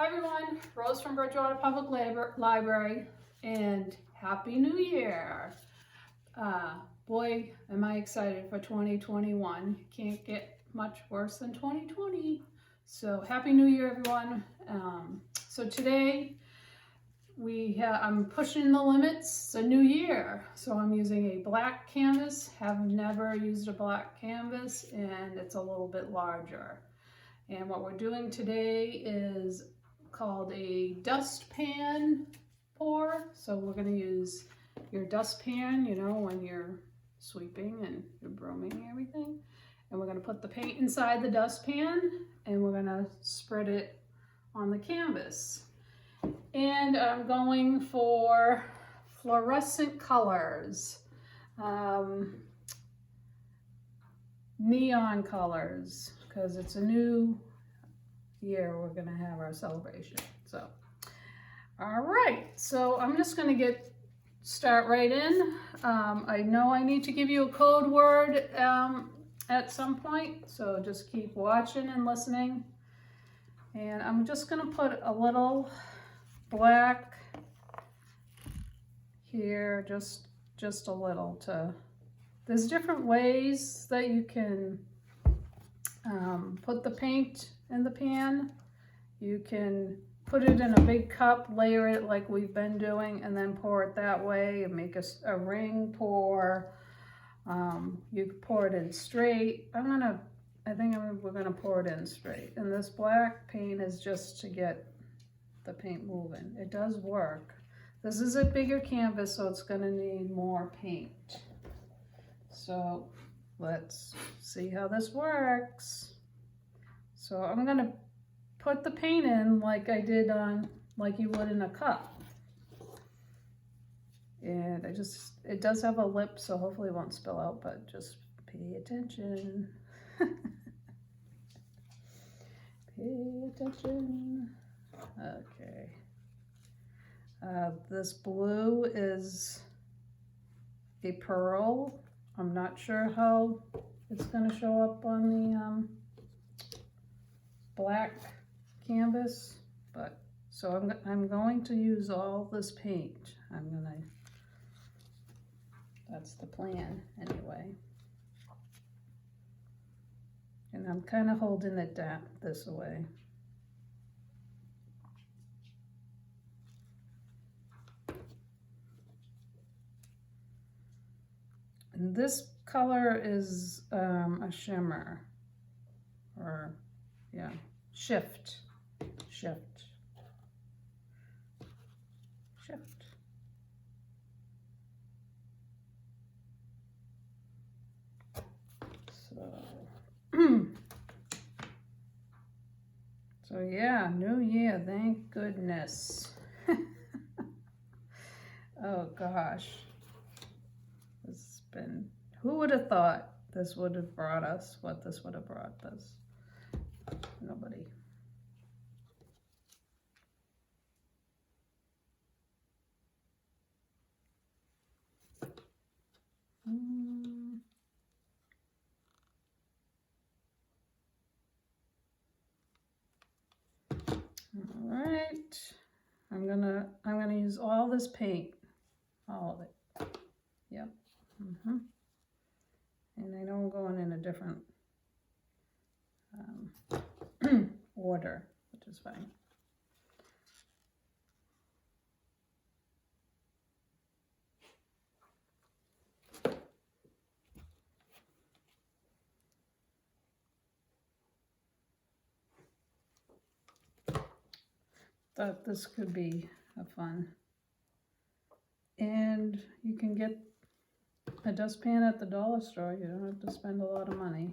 Hi everyone, Rose from Bridgewater Public Library, and Happy New Year! Boy, am I excited for 2021. Can't get much worse than 2020. So Happy New Year, everyone. So today I'm pushing the limits. It's a new year, so I'm using a black canvas. Have never used a black canvas, and it's a little bit larger. And what we're doing today is called a dustpan pour. So we're going to use your dustpan, you know, when you're sweeping and you're brooming and everything. And we're going to put the paint inside the dustpan and we're going to spread it on the canvas. And I'm going for fluorescent colors, neon colors, because it's a new year we're gonna have our celebration. So all right, so I'm just gonna start right in. I know I need to give you a code word at some point, so just keep watching and listening. And I'm just gonna put a little black here, just a little. There's different ways that you can put the paint in the pan. You can put it in a big cup, layer it like we've been doing, and then pour it that way and make a ring pour. You can pour it in straight. I think we're gonna pour it in straight. And this black paint is just to get the paint moving. It does work. This is a bigger canvas, so it's gonna need more paint. So let's see how this works. So I'm gonna put the paint in like I did like you would in a cup. And it does have a lip, so hopefully it won't spill out, but just pay attention. Pay attention. Okay. This blue is a pearl. I'm not sure how it's going to show up on the black canvas, but so I'm going to use all this paint. That's the plan anyway. And I'm kind of holding it down this way. And this color is a shimmer, or yeah, shift. So yeah, new year, thank goodness. Oh gosh. Who would have thought this would have brought us what this would have brought us? Nobody. All right, I'm gonna use all this paint, all of it. Yep. And I know I'm going in a different order, which is fine. Thought this could be a fun. And you can get a dustpan at the dollar store. You don't have to spend a lot of money.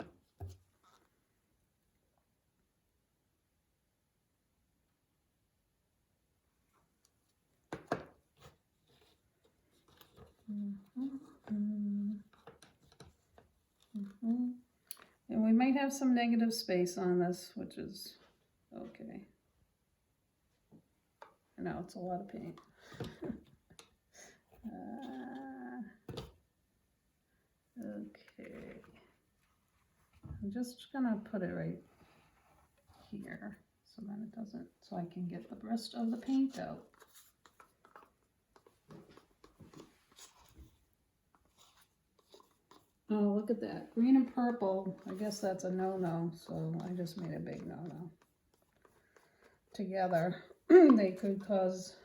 And we might have some negative space on this, which is okay. I know it's a lot of paint. Okay. I'm just gonna put it right here so then it doesn't, so I can get the rest of the paint out. Oh, look at that, green and purple. I guess that's a no-no, so I just made a big no-no. Together, they could cause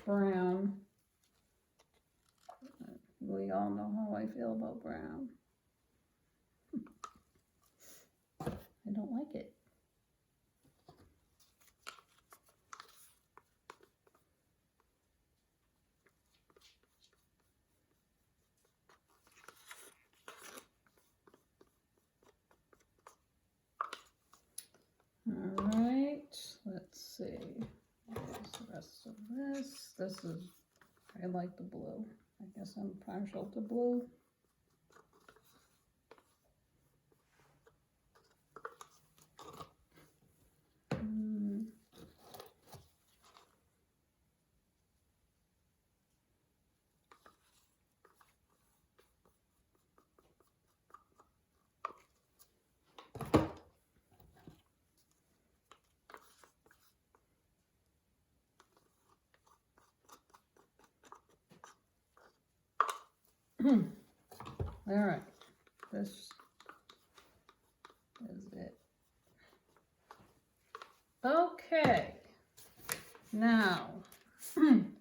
brown. We all know how I feel about brown. I don't like it. All right, let's see. Here's the rest of this. This is, I like the blue. I guess I'm partial to blue. All right, this is it. Okay, now I'm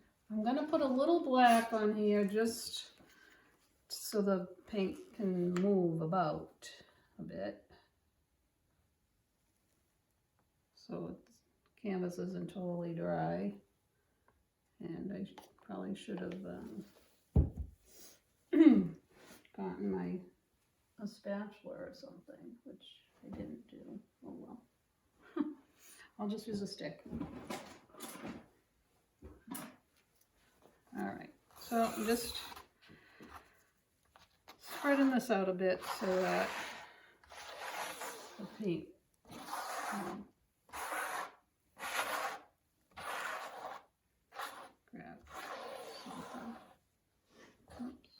gonna put a little black on here just so the paint can move about a bit. So the canvas isn't totally dry. And I probably should have gotten a spatula or something, which I didn't do. Oh well. I'll just use a stick. All right, so I'm just spreading this out a bit so that the paint grab something. Oops.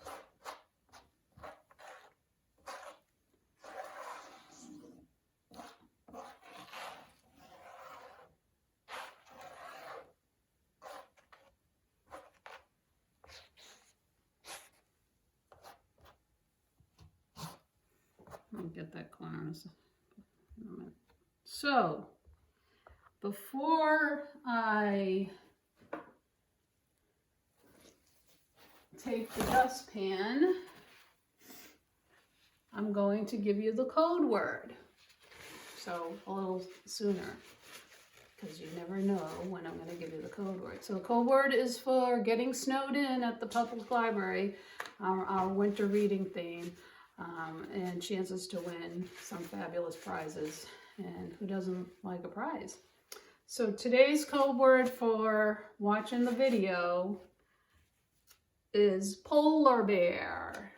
I'll get that corner in a minute. So, before I take the dustpan, I'm going to give you the code word. So, a little sooner, because you never know when I'm going to give you the code word. So, the code word is for getting snowed in at the public library, our winter reading theme. And chances to win some fabulous prizes. And who doesn't like a prize? So today's code word for watching the video is polar bear.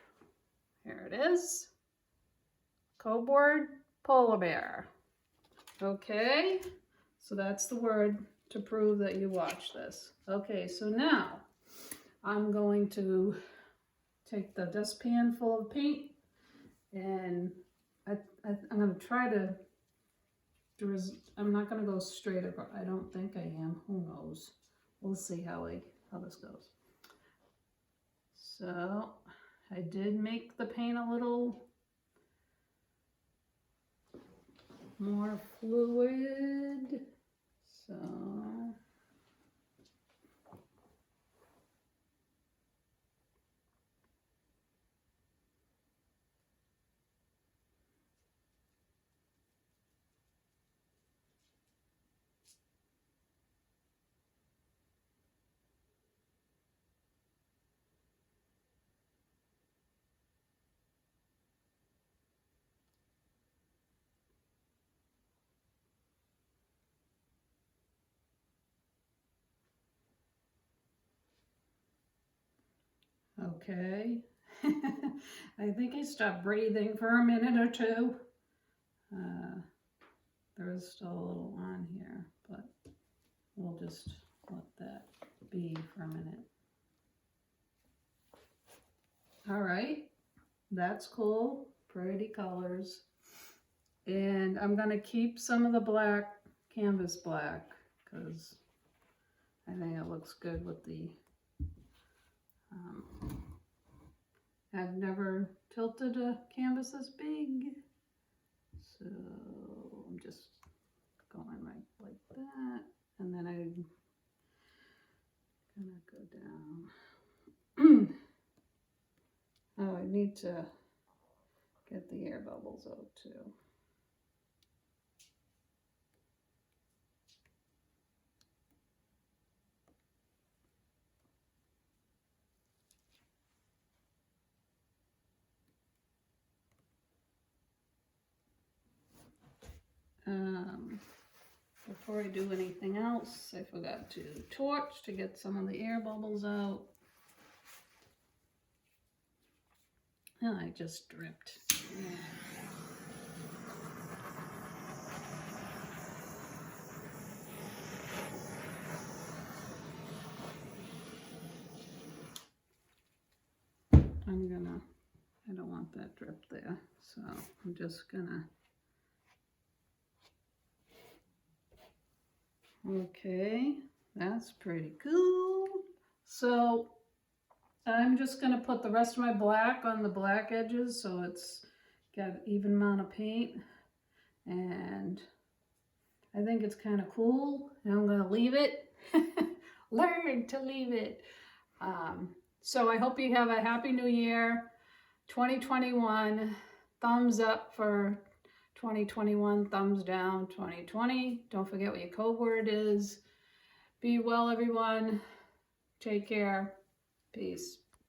Here it is. Code word, polar bear. Okay, so that's the word to prove that you watched this. Okay, so now I'm going to take the dustpan full of paint. And I'm going to try to, I'm not going to go straight across. I don't think I am. Who knows? We'll see how this goes. So I did make the paint a little more fluid. So okay. I think I stopped breathing for a minute or two. There is still a little on here, but we'll just let that be for a minute. All right, that's cool. Pretty colors. And I'm going to keep some of the black canvas black because I think it looks good with the, I've never tilted a canvas this big, so I'm just going right like that, and then I'm gonna go down. Oh, I need to get the air bubbles out too. Before I do anything else, I forgot to torch to get some of the air bubbles out. And I just dripped. Yeah. I don't want that drip there, so I'm just gonna, okay, that's pretty cool. So I'm just gonna put the rest of my black on the black edges so it's got an even amount of paint, and I think it's kind of cool, and I'm gonna leave it. Learn to leave it. So I hope you have a happy new year, 2021. Thumbs up for 2021, thumbs down 2020. Don't forget what your code word is. Be well, everyone. Take care. Peace.